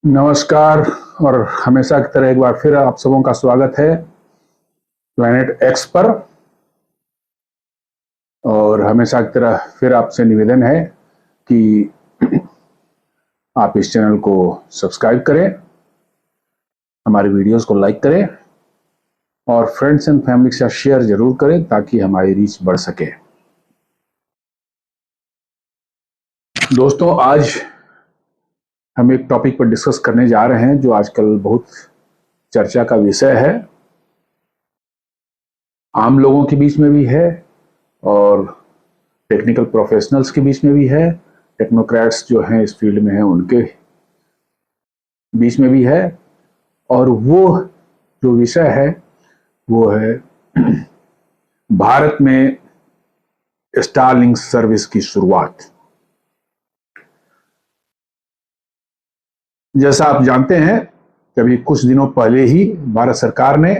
नमस्कार। और हमेशा की तरह एक बार फिर आप सबों का स्वागत है प्लैनेट एक्स पर। और हमेशा की तरह फिर आपसे निवेदन है कि आप इस चैनल को सब्सक्राइब करें, हमारी वीडियोस को लाइक करें और फ्रेंड्स एंड फैमिली के साथ शेयर जरूर करें ताकि हमारी रीच बढ़ सके। दोस्तों, आज हम एक टॉपिक पर डिस्कस करने जा रहे हैं जो आजकल बहुत चर्चा का विषय है, आम लोगों के बीच में भी है और टेक्निकल प्रोफेशनल्स के बीच में भी है, टेक्नोक्रेट्स जो हैं इस फील्ड में हैं उनके बीच में भी है। और वो जो विषय है वो है भारत में स्टारलिंक सर्विस की शुरुआत। जैसा आप जानते हैं कि अभी कुछ दिनों पहले ही भारत सरकार ने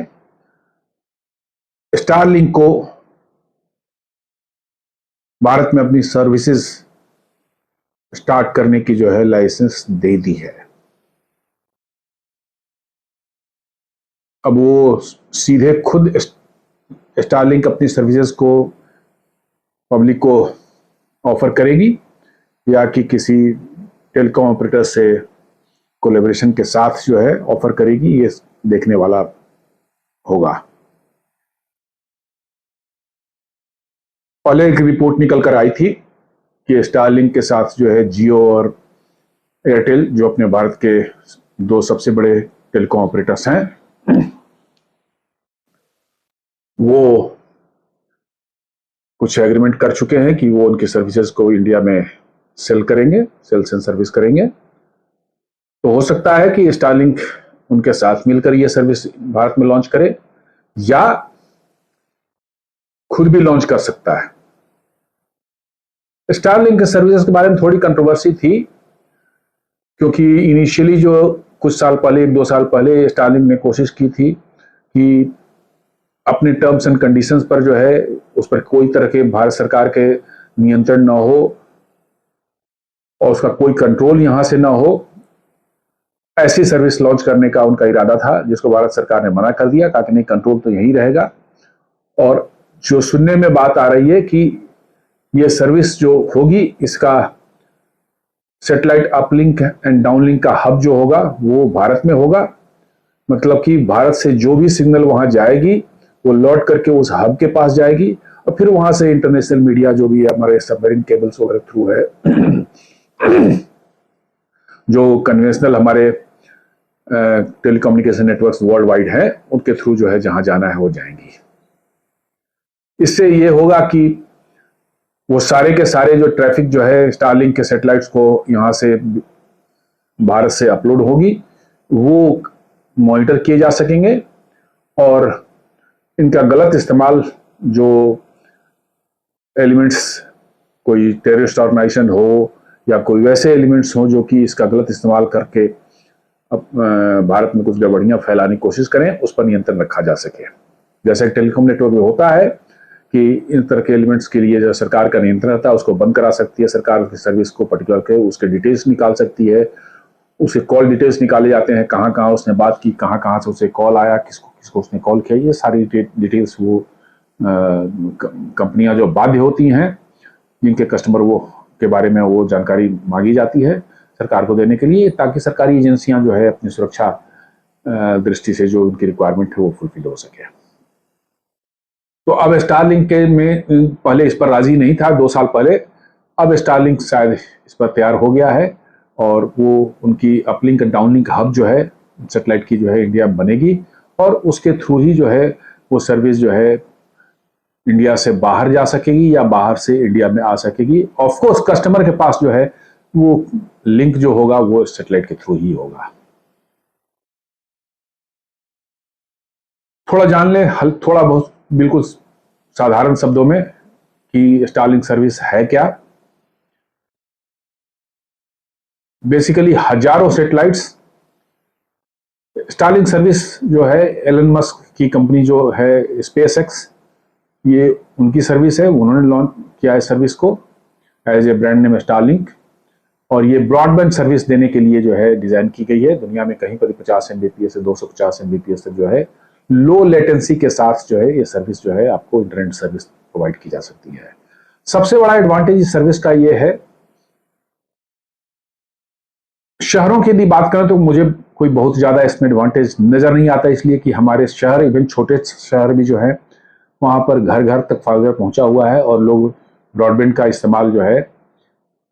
स्टारलिंक को भारत में अपनी सर्विसेज स्टार्ट करने की जो है लाइसेंस दे दी है। अब वो सीधे खुद स्टारलिंक अपनी सर्विसेज को पब्लिक को ऑफर करेगी या कि किसी टेलीकॉम ऑपरेटर से कोलैबोरेशन के साथ जो है ऑफर करेगी, ये देखने वाला होगा। पहले एक रिपोर्ट निकल कर आई थी कि स्टारलिंक के साथ जो है जियो और एयरटेल, जो अपने भारत के दो सबसे बड़े टेलीकॉम ऑपरेटर्स हैं, वो कुछ एग्रीमेंट कर चुके हैं कि वो उनकी सर्विसेज को इंडिया में सेल करेंगे, सेल्स एंड सर्विस करेंगे। तो हो सकता है कि स्टारलिंक उनके साथ मिलकर ये सर्विस भारत में लॉन्च करे या खुद भी लॉन्च कर सकता है। स्टारलिंक के सर्विसेज के बारे में थोड़ी कंट्रोवर्सी थी क्योंकि इनिशियली जो कुछ साल पहले, 1-2 साल पहले स्टारलिंक ने कोशिश की थी कि अपने टर्म्स एंड कंडीशंस पर जो है उस पर कोई तरह के भारत सरकार के नियंत्रण ना हो और उसका कोई कंट्रोल यहां से ना हो, ऐसी सर्विस लॉन्च करने का उनका इरादा था, जिसको भारत सरकार ने मना कर दिया, कहा कि नहीं, कंट्रोल तो यही रहेगा। और जो सुनने में बात आ रही है कि ये सर्विस जो होगी, इसका सैटेलाइट अपलिंक एंड डाउनलिंक का हब जो होगा वो भारत में होगा। मतलब कि भारत से जो भी सिग्नल वहां जाएगी वो लौट करके उस हब के पास जाएगी और फिर वहां से इंटरनेशनल मीडिया जो भी हमारे सबमरीन केबल्स वगैरह थ्रू है, जो कन्वेंशनल हमारे टेलीकम्युनिकेशन नेटवर्क्स वर्ल्ड वाइड है, उनके थ्रू जो है जहां जाना है वो जाएंगी। इससे ये होगा कि वो सारे के सारे जो ट्रैफिक जो है स्टारलिंक के सैटेलाइट्स को यहाँ से भारत से अपलोड होगी, वो मॉनिटर किए जा सकेंगे और इनका गलत इस्तेमाल, जो एलिमेंट्स, कोई टेररिस्ट ऑर्गेनाइजेशन हो या कोई वैसे एलिमेंट्स हो जो कि इसका गलत इस्तेमाल करके भारत में कुछ गड़बड़ियां फैलाने की कोशिश करें, उस पर नियंत्रण रखा जा सके। जैसे टेलीकॉम नेटवर्क में होता है कि इन तरह के एलिमेंट्स के लिए जो सरकार का नियंत्रण रहता है उसको बंद करा सकती है सरकार, उसकी सर्विस को पर्टिकुलर के उसके डिटेल्स निकाल सकती है, उसके कॉल डिटेल्स निकाले जाते हैं, कहाँ कहाँ उसने बात की, कहाँ कहाँ से उसे कॉल आया, किसको किसको उसने कॉल किया, ये सारी डिटेल्स वो कंपनियां जो बाध्य होती हैं, जिनके कस्टमर वो के बारे में वो जानकारी मांगी जाती है सरकार को देने के लिए, ताकि सरकारी एजेंसियां जो है अपनी सुरक्षा दृष्टि से जो उनकी रिक्वायरमेंट है वो फुलफिल हो सके। तो अब स्टारलिंक के में पहले इस पर राजी नहीं था 2 साल पहले, अब स्टारलिंक शायद इस पर तैयार हो गया है और वो उनकी अपलिंक डाउनलिंक हब जो है सैटेलाइट की जो है इंडिया में बनेगी और उसके थ्रू ही जो है वो सर्विस जो है इंडिया से बाहर जा सकेगी या बाहर से इंडिया में आ सकेगी। ऑफ कोर्स कस्टमर के पास जो है वो लिंक जो होगा वो सैटेलाइट के थ्रू ही होगा। थोड़ा जान ले, थोड़ा बहुत बिल्कुल साधारण शब्दों में कि स्टारलिंक सर्विस है क्या। बेसिकली हजारों सैटेलाइट्स, स्टारलिंक सर्विस जो है एलन मस्क की कंपनी जो है स्पेसएक्स, ये उनकी सर्विस है, उन्होंने लॉन्च किया है सर्विस को as a brand name Starlink. और ये ब्रॉडबैंड सर्विस देने के लिए जो है डिजाइन की गई है। दुनिया में कहीं पर 50 Mbps से 250 Mbps तक जो है लो लेटेंसी के साथ जो है ये सर्विस जो है आपको इंटरनेट सर्विस प्रोवाइड की जा सकती है। सबसे बड़ा एडवांटेज इस सर्विस का ये है, शहरों की यदि बात करें तो मुझे कोई बहुत ज्यादा इसमें एडवांटेज नजर नहीं आता, इसलिए कि हमारे शहर, इवन छोटे शहर भी जो है वहां पर घर घर तक फाइबर पहुंचा हुआ है और लोग ब्रॉडबैंड का इस्तेमाल जो है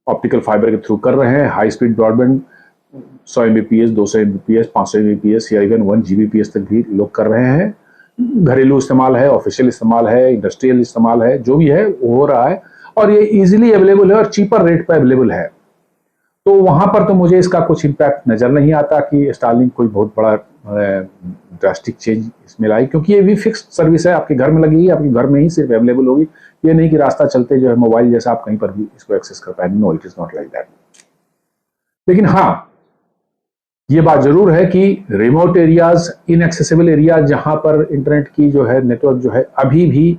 ऑप्टिकल फाइबर के थ्रू कर रहे हैं। High speed broadband 100 Mbps, 200 Mbps, 500 Mbps या इवन 1 Gbps तक भी लोग कर रहे हैं। घरेलू इस्तेमाल है, ऑफिशियल इस्तेमाल है, इंडस्ट्रियल इस्तेमाल है, जो भी है वो हो रहा है और ये इजीली अवेलेबल है और चीपर रेट पर अवेलेबल है। तो वहां पर तो मुझे इसका कुछ इम्पैक्ट नजर नहीं आता कि स्टारलिंक कोई बहुत बड़ा ड्रास्टिक चेंज इसमें लाई, क्योंकि ये भी फिक्स्ड सर्विस है, आपके घर में लगेगी, आपके घर में ही सिर्फ अवेलेबल होगी। ये नहीं कि रास्ता चलते जो है मोबाइल जैसा आप कहीं पर भी इसको एक्सेस कर पाएंगे। No, it is not like that. लेकिन हाँ, ये बात जरूर है कि रिमोट एरियाज, इनएक्सेसिबल एरिया, जहां पर इंटरनेट की जो है नेटवर्क जो है अभी भी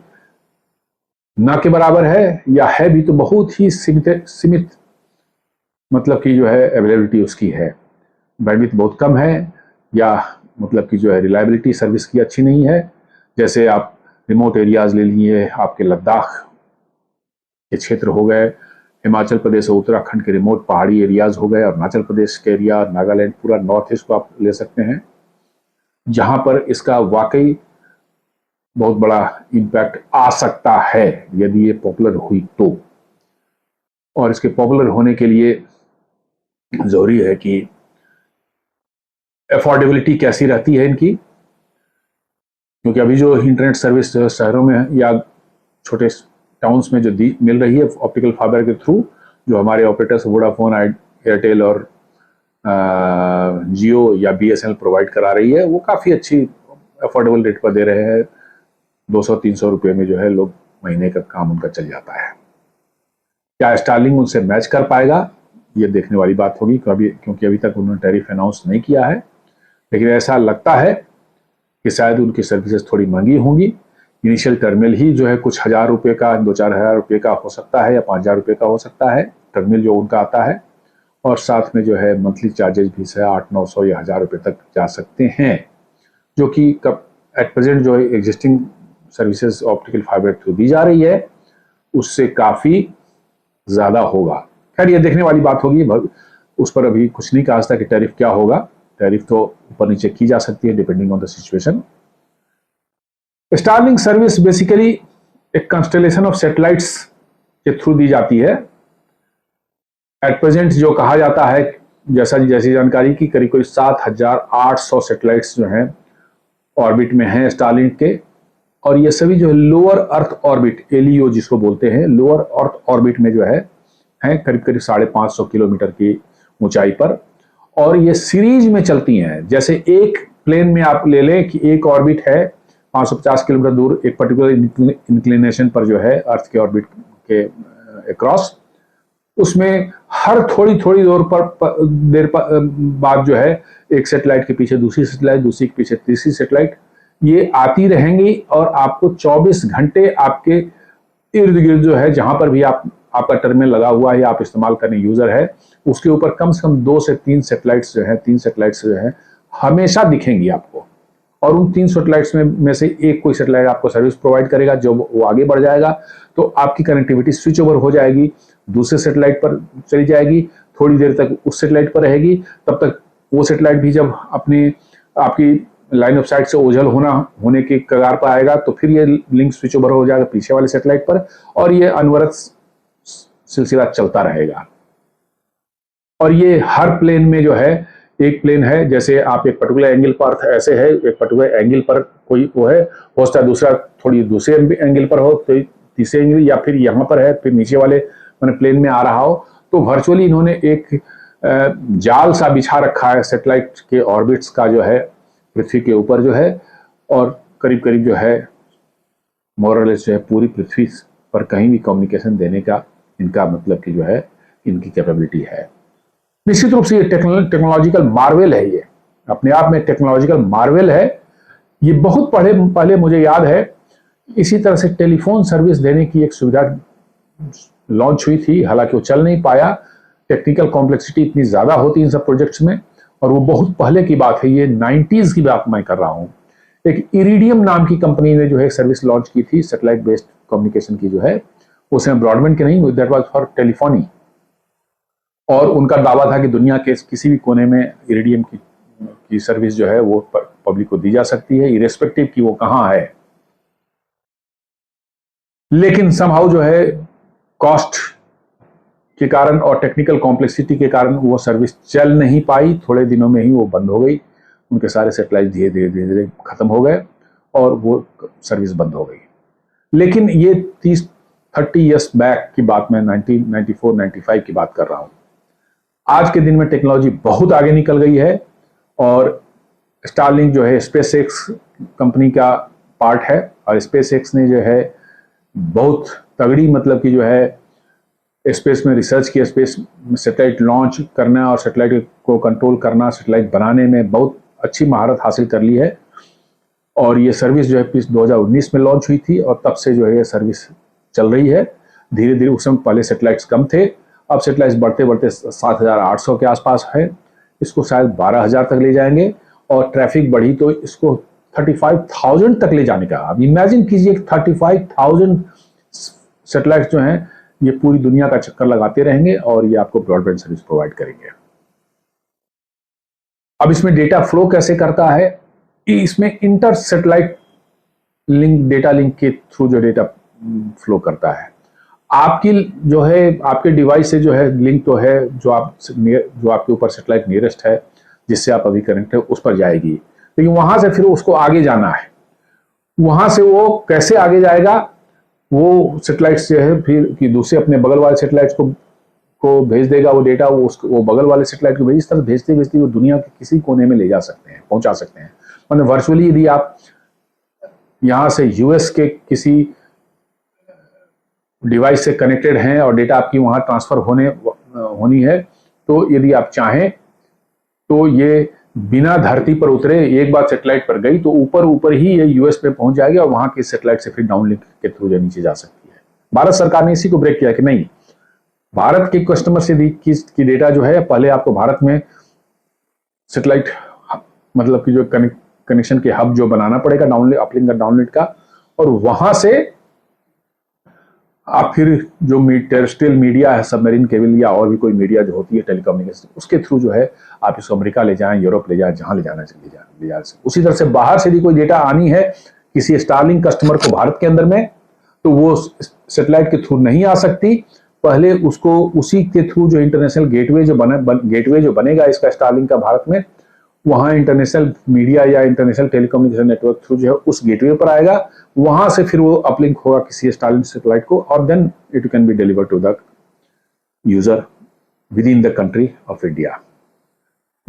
ना के बराबर है या है भी तो बहुत ही सीमित मतलब कि जो है अवेलेबिलिटी उसकी है, बैंडविड्थ बहुत कम है, या मतलब कि जो है रिलायबिलिटी सर्विस की अच्छी नहीं है। जैसे आप रिमोट एरियाज ले लिए, आपके लद्दाख के क्षेत्र हो गए, हिमाचल प्रदेश और उत्तराखंड के रिमोट पहाड़ी एरियाज हो गए, अरुणाचल प्रदेश के एरिया, नागालैंड, पूरा नॉर्थ ईस्ट को आप ले सकते हैं, जहां पर इसका वाकई बहुत बड़ा इम्पैक्ट आ सकता है यदि ये पॉपुलर हुई तो। और इसके पॉपुलर होने के लिए जरूरी है कि अफोर्डेबिलिटी कैसी रहती है इनकी, क्योंकि अभी जो इंटरनेट सर्विस शहरों में या छोटे टाउन्स में जो मिल रही है ऑप्टिकल फाइबर के थ्रू, जो हमारे ऑपरेटर्स वोडाफोन, एयरटेल और जियो या BSNL प्रोवाइड करा रही है, वो काफ़ी अच्छी अफोर्डेबल रेट पर दे रहे हैं। 200-300 रुपये में जो है लोग महीने का काम उनका चल जाता है। क्या स्टारलिंक उनसे मैच कर पाएगा, ये देखने वाली बात होगी, क्योंकि अभी तक उन्होंने टैरिफ अनाउंस नहीं किया है। लेकिन ऐसा लगता है कि शायद उनकी सर्विसेज थोड़ी महंगी होंगी। इनिशियल टर्मिनल ही जो है कुछ हजार रुपये का, 2-4 हज़ार रुपये का हो सकता है या 5 हज़ार रुपये का हो सकता है टर्मिनल जो उनका आता है, और साथ में जो है मंथली चार्जेस भी से 800-900 या 1000 रुपये तक जा सकते हैं, जो कि एट प्रेजेंट जो existing services optical fibre through the जा रही है उससे काफ़ी ज़्यादा होगा। खैर, ये देखने वाली बात होगी, उस पर अभी कुछ नहीं कहा था कि टैरिफ क्या होगा। टैरिफ तो ऊपर नीचे की जा सकती है depending on the situation. Starlink service basically एक कंस्टेलेशन ऑफ सैटेलाइट्स के थ्रू दी जाती है। एट प्रेजेंट जो कहा जाता है, जैसी जानकारी की, करीब 7800 सैटेलाइट्स जो हैं ऑर्बिट में हैं स्टारलिंक के, और ये सभी जो है लोअर अर्थ ऑर्बिट, LEO जिसको बोलते हैं, लोअर अर्थ ऑर्बिट में जो है करीब 550 किलोमीटर की ऊंचाई पर, और ये सीरीज में चलती हैं। जैसे एक प्लेन में आप ले लें कि एक ऑर्बिट है 550 किलोमीटर दूर एक पर्टिकुलर इंक्लिनेशन पर जो है अर्थ के ऑर्बिट के अक्रॉस, उसमें हर थोड़ी देर बाद जो है एक सैटेलाइट के पीछे दूसरी सैटेलाइट, दूसरी के पीछे तीसरी सैटेलाइट, ये आती रहेंगी और आपको 24 घंटे आपके इर्द गिर्द जो है, जहां पर भी आपका टर्मिनल लगा हुआ है या आप इस्तेमाल करने यूजर है, उसके ऊपर कम से कम 2 से 3 सैटेलाइट्स जो है, 3 सैटेलाइट्स जो है हमेशा दिखेंगी आपको। और उन 3 सैटेलाइट्स में से एक कोई सैटेलाइट आपको सर्विस प्रोवाइड करेगा, जो वो आगे बढ़ जाएगा तो आपकी कनेक्टिविटी स्विच ओवर हो जाएगी, दूसरे सैटेलाइट पर चली जाएगी, थोड़ी देर तक उस सैटेलाइट पर रहेगी, तब तक वो सैटेलाइट भी जब आपकी लाइन ऑफ साइट से ओझल होने के कगार पर आएगा तो फिर ये लिंक स्विच ओवर हो जाएगा पीछे वाले सैटेलाइट पर, और ये अनवरत सिलसिला चलता रहेगा। और ये हर प्लेन में जो है, एक प्लेन है, जैसे आप एक पर्टिकुलर एंगल पर ऐसे है, एक पर्टिकुलर एंगल पर कोई वो है, हो सकता है दूसरा थोड़ी दूसरे एंगल पर हो, तो तीसरे एंगल, या फिर यहाँ पर है, फिर नीचे वाले मैंने प्लेन में आ रहा हो, तो वर्चुअली इन्होंने एक जाल सा बिछा रखा है सैटेलाइट के ऑर्बिट्स का जो है पृथ्वी के ऊपर जो है, और करीब करीब जो है मोरलेस जो है पूरी पृथ्वी पर कहीं भी कम्युनिकेशन देने का इनका मतलब कि जो है इनकी कैपेबिलिटी है। निश्चित रूप से ये टेक्नोलॉजिकल मार्वेल है, ये अपने आप में टेक्नोलॉजिकल मार्वेल है। ये बहुत पहले मुझे याद है इसी तरह से टेलीफोन सर्विस देने की एक सुविधा लॉन्च हुई थी, हालांकि वो चल नहीं पाया, टेक्निकल कॉम्प्लेक्सिटी इतनी ज़्यादा होती है इन सब प्रोजेक्ट्स में, और वो बहुत पहले की बात है, ये 90s की बात मैं कर रहा हूँ। एक इरिडियम नाम की कंपनी ने जो है सर्विस लॉन्च की थी सैटेलाइट बेस्ड कम्युनिकेशन की, जो है उसमें ब्रॉडबैंड की नहीं, दैट वाज फॉर टेलीफोनी। और उनका दावा था कि दुनिया के किसी भी कोने में इरिडियम की सर्विस जो है वो पब्लिक को दी जा सकती है, इरेस्पेक्टिव कि वो कहाँ है। लेकिन समहाउ जो है कॉस्ट के कारण और टेक्निकल कॉम्प्लेक्सिटी के कारण वो सर्विस चल नहीं पाई, थोड़े दिनों में ही वो बंद हो गई। उनके सारे सैटेलाइट धीरे धीरे धीरे धीरे खत्म हो गए और वो सर्विस बंद हो गई। लेकिन ये 30-30 ईयर्स बैक की बात, मैं 1994-95 की बात कर रहा हूँ। आज के दिन में टेक्नोलॉजी बहुत आगे निकल गई है और स्टारलिंक जो है स्पेसएक्स कंपनी का पार्ट है, और स्पेसएक्स ने जो है बहुत तगड़ी, मतलब कि जो है स्पेस में रिसर्च किया, स्पेस में सैटेलाइट लॉन्च करना और सैटेलाइट को कंट्रोल करना, सैटेलाइट बनाने में बहुत अच्छी महारत हासिल कर ली है। और ये सर्विस जो है 2019 में लॉन्च हुई थी और तब से जो है ये सर्विस चल रही है धीरे धीरे। उस समय पहले सैटेलाइट्स कम थे, अब सैटेलाइट्स बढ़ते बढ़ते 7,800 के आसपास है, इसको शायद 12,000 तक ले जाएंगे, और ट्रैफिक बढ़ी तो इसको 35,000 तक ले जाने का। अब इमेजिन कीजिए 35,000 सैटेलाइट्स जो हैं ये पूरी दुनिया का चक्कर लगाते रहेंगे और ये आपको ब्रॉडबैंड सर्विस प्रोवाइड करेंगे। अब इसमें डेटा फ्लो कैसे करता है, इसमें inter satellite link, data link के थ्रू जो डेटा फ्लो करता है, आपकी जो है आपके डिवाइस से जो है लिंक तो है, जो आपके ऊपर सैटेलाइट नियरेस्ट है जिससे आप अभी कनेक्ट है उस पर जाएगी, लेकिन वहां से फिर उसको आगे जाना है। वहां से वो कैसे आगे जाएगा, वो सैटेलाइट जो है फिर कि दूसरे अपने बगल वाले सैटेलाइट को भेज देगा वो डेटा, वो बगल वाले सैटेलाइट को भेज, इस तरह भेजते भेजते वो दुनिया के किसी कोने में ले जा सकते हैं, पहुंचा सकते हैं। मतलब वर्चुअली यदि आप यहाँ से यूएस के किसी डिवाइस से कनेक्टेड हैं और डेटा आपकी वहाँ ट्रांसफर होनी है, तो यदि आप चाहें तो ये बिना धरती पर उतरे एक बार सैटेलाइट पर गई तो ऊपर ही ये यूएस पे पहुंच जाएगी और वहां के सैटेलाइट से फिर डाउनलिंक के थ्रू जो नीचे जा सकती है। भारत सरकार ने इसी को ब्रेक किया कि नहीं, भारत के कस्टमर से की डेटा जो है पहले आपको भारत में सैटेलाइट मतलब कि जो कनेक्शन के हब जो बनाना पड़ेगा डाउनलोड अपलिंक का डाउनलोड का, और वहां से आप फिर जो टेरेस्ट्रियल मीडिया है, सबमरीन केबल या और भी कोई मीडिया जो होती है टेलीकम्युनिकेशन, उसके थ्रू जो है आप इसको अमेरिका ले जाएं, यूरोप ले जाएं, जहां ले जाना ले जा सकते। उसी तरह से बाहर से भी कोई डेटा आनी है किसी स्टारलिंक कस्टमर को भारत के अंदर में, तो वो सैटेलाइट के थ्रू नहीं आ सकती, पहले उसको उसी के थ्रू जो इंटरनेशनल गेटवे जो बनेगा इसका स्टारलिंक का भारत में, वहां इंटरनेशनल मीडिया या इंटरनेशनल टेलीकम्युनिकेशन नेटवर्क थ्रू जो है उस गेटवे पर आएगा, वहां से फिर वो अपलिंक होगा किसी स्टारलिंक सैटेलाइट को, और then it can be deliver to the user within the country of India.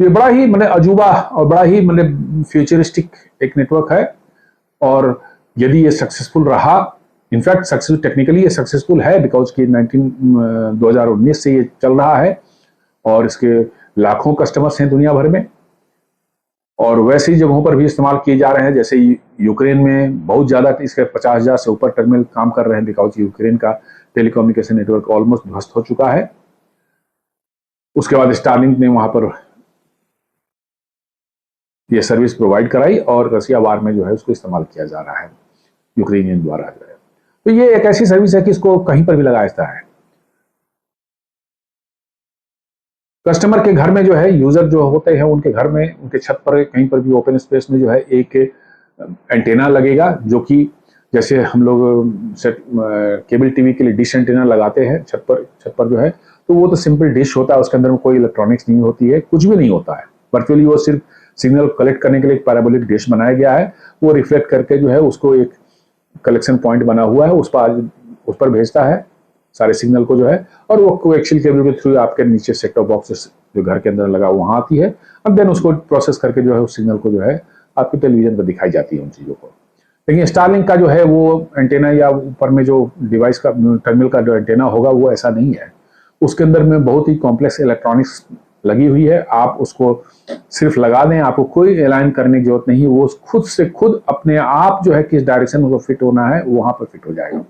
ये बड़ा ही मतलब अजूबा और बड़ा ही मतलब फ्यूचरिस्टिक एक नेटवर्क है, और यदि ये सक्सेसफुल रहा, इनफैक्ट सक्सेस टेक्निकली ये सक्सेसफुल है बिकॉज कि 2019 से ये चल रहा है और इसके लाखों कस्टमर्स हैं दुनिया भर में, और वैसी जगहों पर भी इस्तेमाल किए जा रहे हैं। जैसे यूक्रेन में बहुत ज़्यादा इसके 50,000 से ऊपर टर्मिनल काम कर रहे हैं बिकॉज यूक्रेन का टेलीकम्युनिकेशन नेटवर्क ऑलमोस्ट ध्वस्त हो चुका है। उसके बाद स्टारलिंक ने वहां पर ये सर्विस प्रोवाइड कराई और रसिया वार में जो है उसको इस्तेमाल किया जा रहा है यूक्रेनियन द्वारा जो है। तो ये एक ऐसी सर्विस है कि इसको कहीं पर भी लगाया जाता है। कस्टमर के घर में जो है यूजर जो होते हैं उनके घर में, उनके छत पर कहीं पर भी ओपन स्पेस में जो है एक एंटेना लगेगा, जो कि जैसे हम लोग केबल टीवी के लिए डिश एंटेना लगाते हैं छत पर जो है, तो वो तो सिंपल डिश होता है, उसके अंदर में कोई इलेक्ट्रॉनिक्स नहीं होती है, कुछ भी नहीं होता है। वर्चुअली वो सिर्फ सिग्नल कलेक्ट करने के लिए एक पैराबोलिक डिश बनाया गया है, वो रिफ्लेक्ट करके जो है उसको एक कलेक्शन पॉइंट बना हुआ है उस पर भेजता है सारे सिग्नल को जो है, और वो कोएक्सियल केबल के थ्रू आपके नीचे सेट टॉप बॉक्स जो घर के अंदर लगा वहां आती है, अब देन उसको प्रोसेस करके जो है उस सिग्नल को जो है आपके टेलीविजन पर दिखाई जाती है उन चीजों को। लेकिन स्टारलिंक का जो है वो एंटेना या ऊपर में जो डिवाइस का टर्मिनल का जो एंटेना होगा वो ऐसा नहीं है, उसके अंदर में बहुत ही कॉम्प्लेक्स इलेक्ट्रॉनिक्स लगी हुई है। आप उसको सिर्फ लगा दें, आपको कोई अलाइन करने की जरूरत नहीं है, वो खुद से खुद अपने आप जो है किस डायरेक्शन में फिट होना है वहां पर फिट हो जाएगा।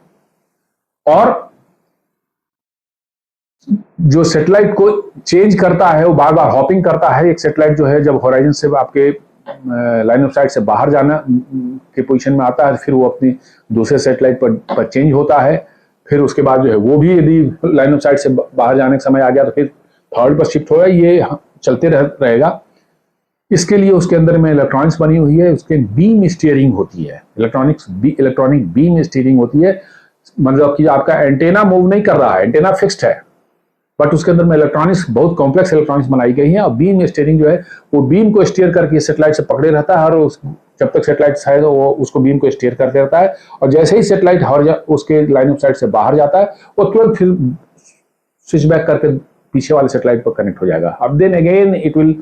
और जो सैटेलाइट को चेंज करता है वो बार बार हॉपिंग करता है। एक सैटेलाइट जो है जब होराइजन से आपके लाइन ऑफ साइट से बाहर जाना के पोजीशन में आता है, फिर वो अपनी दूसरे सैटेलाइट पर चेंज होता है, फिर उसके बाद जो है वो भी यदि लाइन ऑफ साइट से बाहर जाने का समय आ गया तो फिर थर्ड पर शिफ्ट होगा। ये चलते रहेगा। इसके लिए उसके अंदर में इलेक्ट्रॉनिक्स बनी हुई है, उसके बीम स्टीयरिंग होती है, इलेक्ट्रॉनिक बीम स्टीयरिंग होती है। मतलब कि आपका एंटेना मूव नहीं कर रहा है, एंटेना फिक्स्ड है, बट उसके अंदर में इलेक्ट्रॉनिक्स, बहुत कॉम्प्लेक्स इलेक्ट्रॉनिक्स बनाई गई हैं। और बीम स्टीयरिंग जो है वो बीम को स्टीयर करके सैटेलाइट से पकड़े रहता है, और जब तक सैटेलाइट है तो वो उसको बीम को स्टीयर करते रहता है। और जैसे ही सैटेलाइट उसके लाइन ऑफ साइट से बाहर जाता है वो तुरंत फिर स्विच बैक करके पीछे वाले सैटेलाइट पर कनेक्ट हो जाएगा। अब then again it will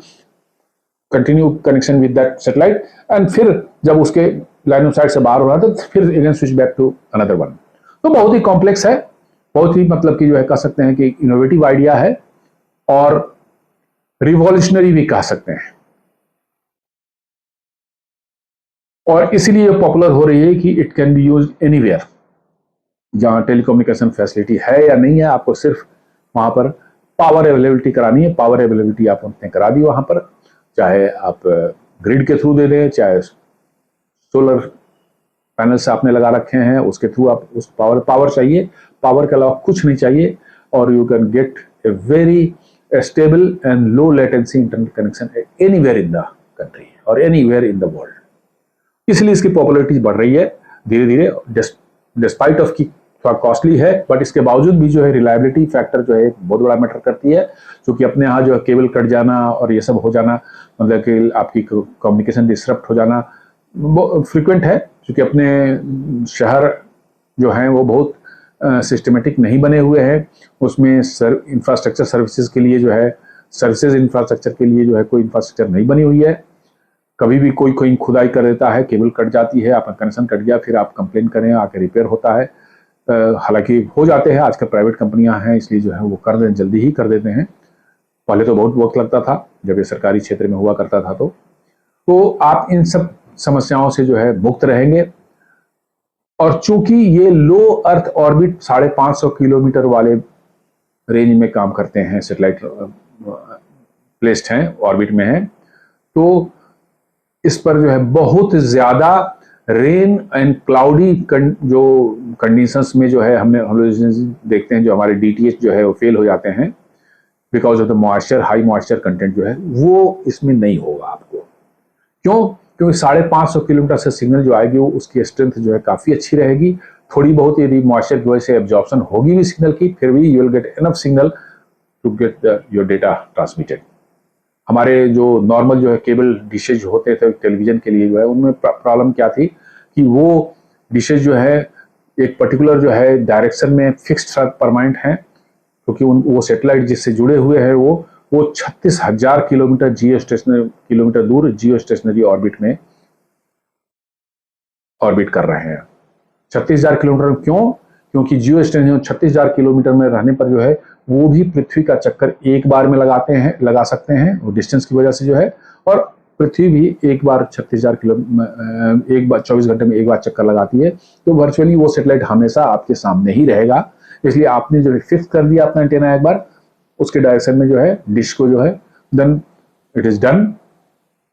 continue connection with that satellite, and फिर जब उसके लाइन ऑफ साइट से बाहर हो रहा है तो फिर again switch back to another one. तो बहुत ही कॉम्प्लेक्स है, बहुत ही मतलब कि जो है कह सकते हैं कि इनोवेटिव आइडिया है, और रिवॉल्यूशनरी भी कह सकते हैं। और इसीलिए पॉपुलर हो रही है कि it can B use anywhere. जहां टेलीकम्युनिकेशन फैसिलिटी है या नहीं है, आपको सिर्फ वहां पर पावर अवेलेबिलिटी करानी है। पावर अवेलेबिलिटी आपने करा दी वहां पर, चाहे आप ग्रिड के थ्रू दे दें, चाहे सोलर पैनल से आपने लगा रखे हैं उसके थ्रू आप उस पावर चाहिए, पावर के अलावा कुछ नहीं चाहिए, और you can get a very stable and low latency internet connection anywhere in the country और एनीवेयर इन द वर्ल्ड। इसलिए इसकी पॉपुलैरिटी बढ़ रही है धीरे धीरे, डिस्पाइट ऑफ की थोड़ा कॉस्टली है, बट इसके बावजूद भी जो है रिलायबिलिटी फैक्टर जो है बहुत बड़ा मैटर करती है। क्योंकि अपने यहाँ जो है केबल कट जाना और ये सब हो जाना, मतलब कि आपकी कम्युनिकेशन डिसरप्ट हो जाना फ्रिक्वेंट है, क्योंकि अपने शहर जो हैं वो बहुत सिस्टमेटिक नहीं बने हुए हैं। उसमें इंफ्रास्ट्रक्चर सर्विसेज के लिए जो है, सर्विसेज इंफ्रास्ट्रक्चर के लिए जो है कोई इंफ्रास्ट्रक्चर नहीं बनी हुई है। कभी भी कोई खुदाई कर देता है, केबल कट जाती है, आपका कनेक्शन कट गया, फिर आप कंप्लेन करें, आके रिपेयर होता है। हालांकि हो जाते हैं, आजकल प्राइवेट कंपनियां हैं इसलिए जो है वो जल्दी ही कर देते हैं। पहले तो बहुत वक्त लगता था जब ये सरकारी क्षेत्र में हुआ करता था। तो आप इन सब समस्याओं से जो है मुक्त रहेंगे। और चूंकि ये लो अर्थ ऑर्बिट 550 किलोमीटर वाले रेंज में काम करते हैं, सैटेलाइट प्लेस्ड हैं, ऑर्बिट में हैं, तो इस पर जो है बहुत ज्यादा रेन एंड क्लाउडी जो कंडीशंस में जो है हम लोग देखते हैं, जो हमारे डीटीएच जो है वो फेल हो जाते हैं because of the moisture, high moisture content जो है वो इसमें नहीं होगा आपको। क्यों? क्योंकि 550 किलोमीटर से सिग्नल जो आएगी वो उसकी स्ट्रेंथ जो है काफी अच्छी रहेगी। थोड़ी बहुत यदि मॉइस्चर की वजह से एब्जॉर्प्शन होगी भी सिग्नल की, फिर भी you will get enough signal to get your data transmitted. हमारे जो नॉर्मल जो है केबल डिशेज होते थे टेलीविजन के लिए जो है, उनमें प्रॉब्लम क्या थी कि वो डिशेज जो है एक पर्टिकुलर जो है डायरेक्शन में फिक्स्ड परमानेंट है, क्योंकि वो सैटेलाइट जिससे जुड़े हुए हैं वो 36,000 किलोमीटर किलोमीटर दूर जियो स्टेशनरी ऑर्बिट में ऑर्बिट कर रहे हैं। 36,000 किलोमीटर क्यों? क्योंकि जियो स्टेशनरी 36,000 किलोमीटर में रहने पर जो है वो भी पृथ्वी का चक्कर एक बार में लगा सकते हैं, वो डिस्टेंस की वजह से जो है। और पृथ्वी भी एक बार 36,000 एक बार 24 घंटे में एक बार चक्कर लगाती है। तो वर्चुअली वो सैटेलाइट हमेशा आपके सामने ही रहेगा। इसलिए आपने जो है फिक्स कर दिया अपना एंटेना एक बार, उसके डायरेक्शन में जो है डिश को जो है देन इट इज डन।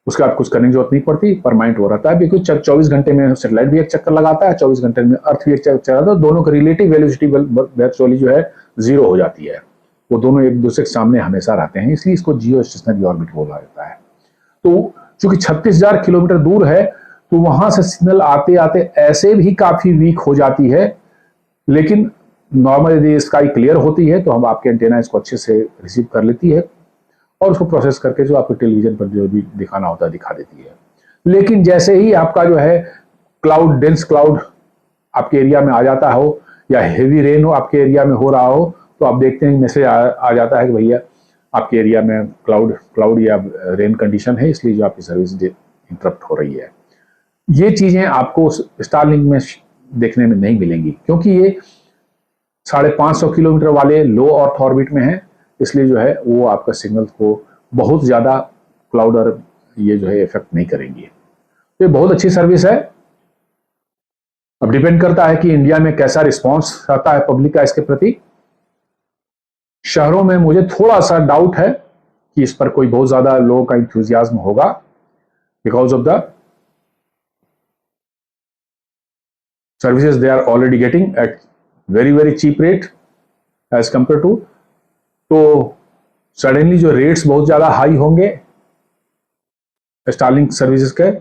उसके बाद कुछ करने की जरूरत नहीं पड़ती, परमानेंट हो रहता है। बिकॉज 24 घंटे में सैटेलाइट भी एक चक्कर लगाता है, 24 घंटे में अर्थ भी एक चक्कर लगाता है। दोनों की रिलेटिव वेलोसिटी वर्चुअली जो है 0 हो जाती है। वो दोनों एक दूसरे के सामने हमेशा रहते हैं, इसलिए इसको जियो स्टेशनरी ऑर्बिट बोला जाता है। तो चूंकि 36,000 किलोमीटर दूर है, तो वहां से सिग्नल आते आते ऐसे भी काफी वीक हो जाती है। लेकिन नॉर्मल यदि स्काई क्लियर होती है तो हम आपके एंटेना इसको अच्छे से रिसीव कर लेती है और उसको प्रोसेस करके जो आपको टेलीविजन पर जो भी दिखाना होता है दिखा देती है। लेकिन जैसे ही आपका जो है क्लाउड, डेंस क्लाउड आपके एरिया में आ जाता हो, या हेवी रेन हो आपके एरिया में हो रहा हो, तो आप देखते हैं मैसेज आ जाता है कि भैया आपके एरिया में क्लाउड या रेन कंडीशन है, इसलिए जो आपकी सर्विस इंटरप्ट हो रही है। ये चीजें आपको स्टारलिंक में देखने में नहीं मिलेंगी, क्योंकि ये 550 किलोमीटर वाले लो अर्थ ऑर्बिट में है। इसलिए जो है वो आपका सिग्नल को बहुत ज्यादा क्लाउड और ये जो है इफेक्ट नहीं करेंगी। तो ये बहुत अच्छी सर्विस है। अब डिपेंड करता है कि इंडिया में कैसा रिस्पांस आता है पब्लिक का इसके प्रति। शहरों में मुझे थोड़ा सा डाउट है कि इस पर कोई बहुत ज्यादा लोगों का इंथुजियाज्म होगा, because of the services they are already getting at very very cheap rate as compare to. तो सडनली जो रेट्स बहुत ज्यादा हाई होंगे स्टारलिंक सर्विसेज के,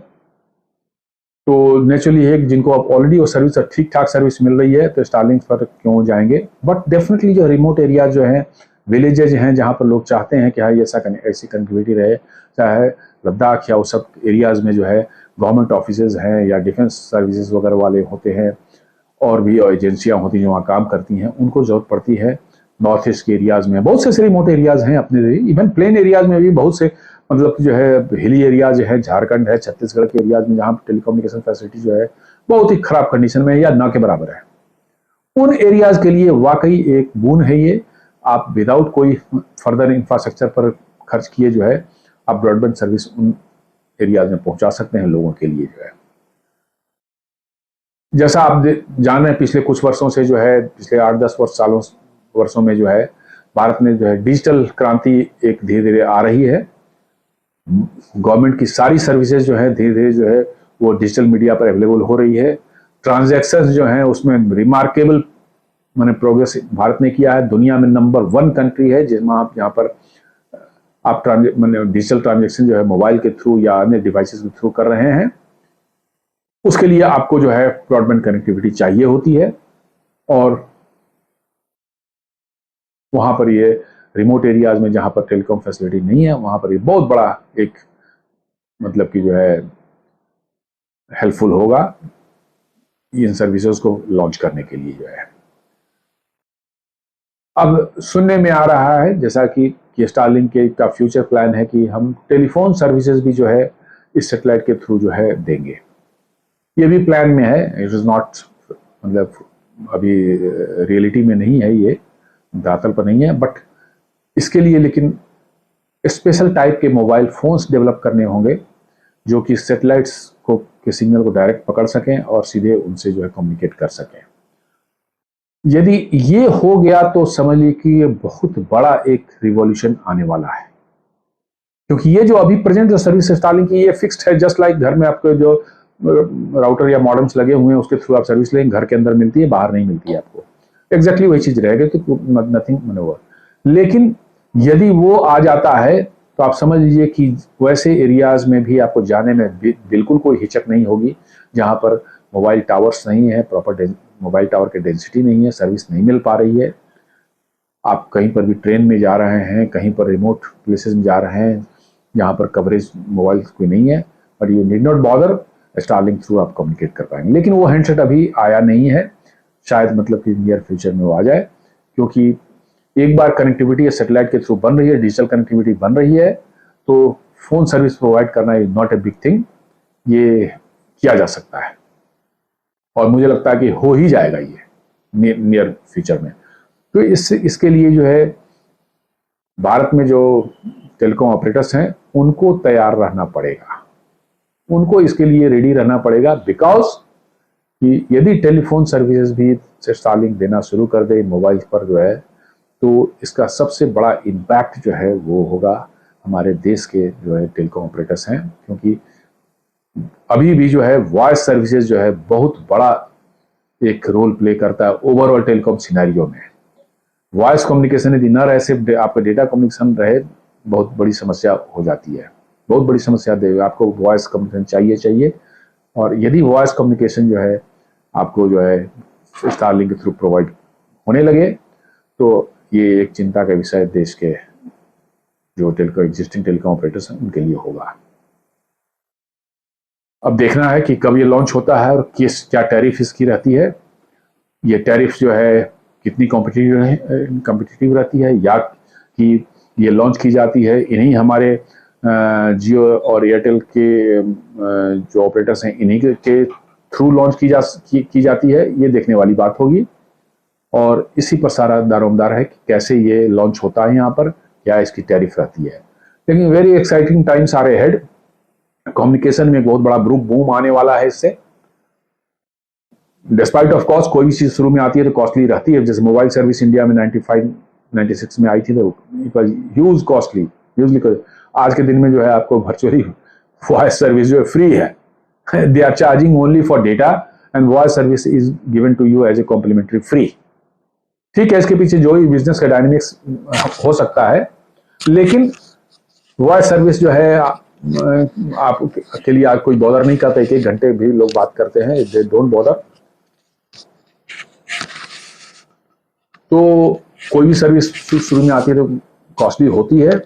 तो नेचुरली है कि जिनको अब ऑलरेडी वो सर्विस ठीक ठाक सर्विस मिल रही है तो स्टारलिंक पर क्यों जाएंगे। बट डेफिनेटली जो रिमोट एरिया जो हैं, विलेजेज हैं, जहाँ पर लोग चाहते हैं कि हाँ ऐसी कनेक्टिविटी रहे, चाहे लद्दाख या उस सब एरियाज में जो है गवर्नमेंट ऑफिसेज हैं या डिफेंस सर्विसेज वगैरह वाले होते हैं और भी एजेंसियां होती हैं जो वहाँ काम करती हैं, उनको जरूरत पड़ती है। नॉर्थ ईस्ट के एरियाज में बहुत से रिमोट एरियाज हैं अपने, इवन प्लेन एरियाज में भी बहुत से, मतलब जो है हिली एरियाज है, झारखंड है, छत्तीसगढ़ के एरियाज में जहाँ टेलीकम्युनिकेशन फैसिलिटी जो है बहुत ही खराब कंडीशन में है या ना के बराबर है। उन एरियाज के लिए वाकई एक बून है ये। आप विदाउट कोई फर्दर इंफ्रास्ट्रक्चर पर खर्च किए जो है आप ब्रॉडबैंड सर्विस उन एरियाज में पहुंचा सकते हैं लोगों के लिए जो है। जैसा आप जान रहे हैं पिछले कुछ वर्षों से जो है, पिछले 8-10 वर्षों में जो है भारत में जो है डिजिटल क्रांति एक धीरे धीरे आ रही है। गवर्नमेंट की सारी सर्विसेज जो है धीरे धीरे जो है वो डिजिटल मीडिया पर अवेलेबल हो रही है। ट्रांजैक्शंस जो हैं उसमें रिमार्केबल मैंने प्रोग्रेस भारत ने किया है। दुनिया में नंबर 1 कंट्री है जिसमें आप यहाँ पर आप डिजिटल ट्रांजैक्शन जो है मोबाइल के थ्रू या अन्य डिवाइसेस के थ्रू कर रहे हैं। उसके लिए आपको जो है ब्रॉडबैंड कनेक्टिविटी चाहिए होती है और वहां पर ये रिमोट एरियाज में जहां पर टेलीकॉम फैसिलिटी नहीं है वहां पर ये बहुत बड़ा एक मतलब कि जो है हेल्पफुल होगा इन सर्विसेज को लॉन्च करने के लिए जो है। अब सुनने में आ रहा है जैसा कि स्टारलिंक के का फ्यूचर प्लान है कि हम टेलीफोन सर्विसेज भी जो है इस सैटेलाइट के थ्रू जो है देंगे। ये भी प्लान में है, इट इज नॉट मतलब अभी रियलिटी में नहीं है, ये धरातल पर नहीं है। बट इसके लिए लेकिन स्पेशल टाइप के मोबाइल फोन्स डेवलप करने होंगे जो कि सैटेलाइट्स को के सिग्नल को डायरेक्ट पकड़ सकें और सीधे उनसे जो है कम्युनिकेट कर सकें। यदि ये हो गया तो समझ लीजिए कि ये बहुत बड़ा एक रिवॉल्यूशन आने वाला है, क्योंकि ये जो अभी प्रेजेंट जो सर्विस स्टारलिंक की ये फिक्स्ड है। जस्ट लाइक घर में आपके जो राउटर या मॉडेम्स लगे हुए हैं उसके थ्रू आप सर्विस लेंगे, घर के अंदर मिलती है, बाहर नहीं मिलती है आपको। एग्जैक्टली वही चीज रहेगा कि नथिंग मैनोवर। लेकिन यदि वो आ जाता है तो आप समझ लीजिए कि वैसे एरियाज में भी आपको जाने में बिल्कुल कोई हिचक नहीं होगी जहां पर मोबाइल टावर्स नहीं है, प्रॉपर मोबाइल टावर की डेंसिटी नहीं है, सर्विस नहीं मिल पा रही है। आप कहीं पर भी ट्रेन में जा रहे हैं, कहीं पर रिमोट प्लेसेस में जा रहे हैं जहाँ पर कवरेज मोबाइल कोई नहीं है, but you need not bother, Starlink through आप कम्युनिकेट कर पाएंगे। लेकिन वो हैंडसेट अभी आया नहीं है, शायद मतलब कि नियर फ्यूचर में वो आ जाए, क्योंकि एक बार कनेक्टिविटी सैटेलाइट के थ्रू बन रही है, डिजिटल कनेक्टिविटी बन रही है, तो फोन सर्विस प्रोवाइड करना is not a big thing, ये किया जा सकता है और मुझे लगता है कि हो ही जाएगा ये नियर फ्यूचर में। तो इसके लिए जो है भारत में जो टेलीकॉम ऑपरेटर्स हैं उनको तैयार रहना पड़ेगा, उनको इसके लिए रेडी रहना पड़ेगा, बिकॉज कि यदि टेलीफोन सर्विसेज भी स्टारलिंक देना शुरू कर दे मोबाइल पर जो है, तो इसका सबसे बड़ा इम्पैक्ट जो है वो होगा हमारे देश के जो है टेलीकॉम ऑपरेटर्स हैं, क्योंकि अभी भी जो है वॉइस सर्विसेज जो है बहुत बड़ा एक रोल प्ले करता है ओवरऑल टेलीकॉम सिनेरियो में। वॉइस कम्युनिकेशन यदि न रहे, सिर्फ आपका डेटा कम्युनिकेशन रहे, बहुत बड़ी समस्या हो जाती है, बहुत बड़ी समस्या देगा। आपको वॉइस कम्युनिकेशन चाहिए और यदि वॉइस कम्युनिकेशन जो है आपको जो है स्टारलिंक के थ्रू प्रोवाइड होने लगे तो ये एक चिंता का विषय देश के जो एग्जिस्टिंग टेलीकॉम ऑपरेटर्स हैं उनके लिए होगा। अब देखना है कि कब ये लॉन्च होता है और क्या टैरिफ इसकी रहती है। ये टैरिफ जो है कितनी कॉम्पिटिटिव रहती है, या कि ये लॉन्च की जाती है इन्हीं हमारे जियो और एयरटेल के जो ऑपरेटर्स हैं इन्हीं के थ्रू लॉन्च की जाती है, ये देखने वाली बात होगी। और इसी पर सारा दारोमदार है कि कैसे ये लॉन्च होता है, यहाँ पर क्या इसकी टैरिफ रहती है। लेकिन very exciting times are ahead. Communication में बहुत बड़ा बूम आने वाला है इससे। डिस्पाइट ऑफ कॉस्ट, कोई भी चीज शुरू में आती है तो कॉस्टली रहती है। जैसे मोबाइल सर्विस इंडिया में 95 96 में आई थी तो इट वॉज ह्यूज कॉस्टली, आज के दिन में जो है आपको वर्चुअली वॉइस सर्विस जो है फ्री है. They are charging only for data and voice service is given to you as a complimentary free. ठीक है, इसके पीछे जो भी बिजनेस का डायनेमिक्स हो सकता है, लेकिन वॉइस सर्विस जो है आप के लिए आज कोई बॉदर नहीं करता. 1-1 घंटे भी लोग बात करते हैं, दे डोंट बॉदर. तो कोई भी सर्विस शुरू में आती है तो कॉस्टली होती है.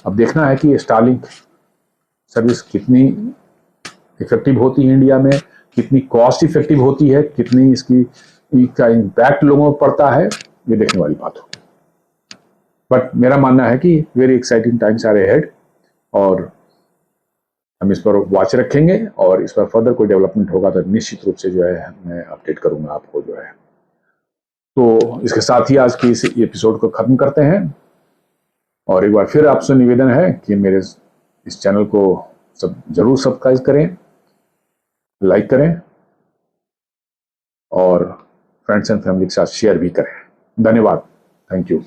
अब देखना है कि स्टारलिंक सर्विस कितनी इफेक्टिव होती है इंडिया में, कितनी कॉस्ट इफेक्टिव होती है, कितनी इसका इम्पैक्ट लोगों पर पड़ता है, ये देखने वाली बात होगी. बट मेरा मानना है कि very exciting times are ahead और हम इस पर वॉच रखेंगे और इस पर फर्दर कोई डेवलपमेंट होगा तो निश्चित रूप से जो है मैं अपडेट करूंगा आपको जो है. तो इसके साथ ही आज की इस एपिसोड को खत्म करते हैं और एक बार फिर आपसे निवेदन है कि मेरे इस चैनल को जरूर सब्सक्राइब करें, लाइक करें और फ्रेंड्स एंड फैमिली के साथ शेयर भी करें. धन्यवाद. Thank you.